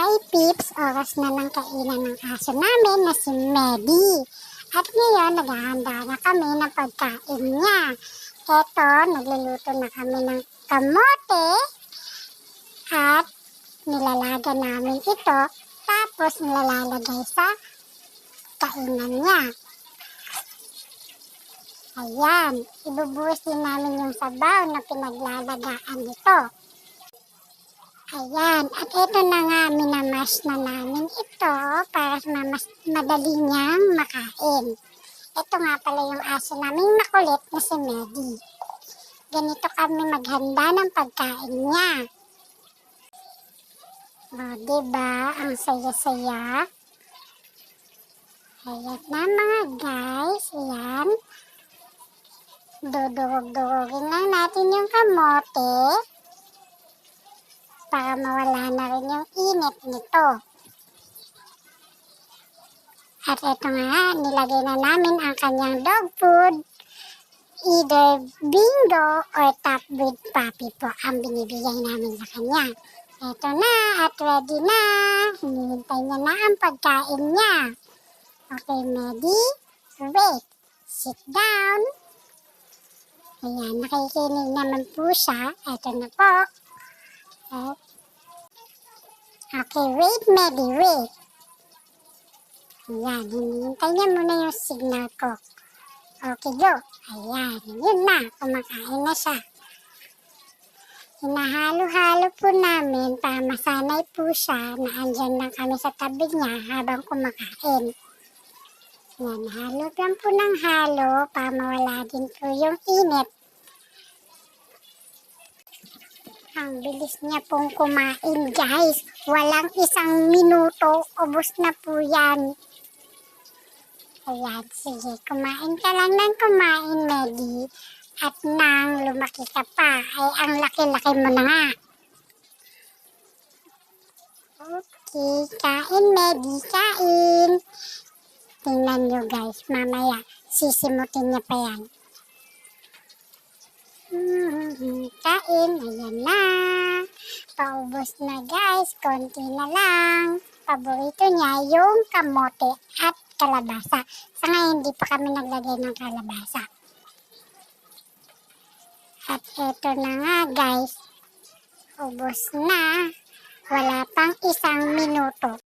Hi Pips! Oras na ng kainan ng aso namin na si Medi. At ngayon, naghahanda na kami ng pagkain niya. Eto, nagluluto na kami ng kamote at nilalaga namin ito. Tapos nilalagay sa kainan niya. Ayan, ibubuhos din namin yung sabaw na pinaglalagaan nito. Ayan, at ito na nga, minamash na namin ito para mas madali niyang makain. Ito nga pala yung aso naming makulit na si Medi. Ganito kami maghanda ng pagkain niya. O, diba? Ang saya-saya. Ayan na mga guys. Ayan. Dudurog-durogin lang natin yung kamote para mawala na rin yung init nito. At ito nga, nilagay na namin ang kanyang dog food. Either Bingo or Top Breed Puppy po ang binibigay namin sa kanya. Ito na at ready na. Hinihintay niya na ang pagkain niya. Okay, Medi? Wait. Sit down. Ayan, nakikinig naman po siya. Ito na po. Okay, wait, Medi, wait. Ayan, hinihintay niya muna yung signal ko. Okay, go. Ayan, yun na. Kumakain na siya. Hinahalo-halo po namin para masanay po siya na andyan lang kami sa tabi niya habang kumakain. Ayan, halo lang po ng halo para mawala din po yung init. Ang bilis niya pong kumain, guys. Walang 1 minuto. Ubos na po yan. Ayan, sige. Kumain ka lang ng kumain, Medi. At nang lumaki ka pa, ay ang laki-laki mo na nga. Okay, kain, Medi. Kain. Tingnan nyo, guys. Mamaya, sisimutin niya pa yan. Kain, ayan na. Paubos na guys, konti na lang. Paborito niya yung kamote at kalabasa. Sa ngayon, hindi pa kami naglagay ng kalabasa. At eto na nga guys, ubos na. Wala pang 1 minuto.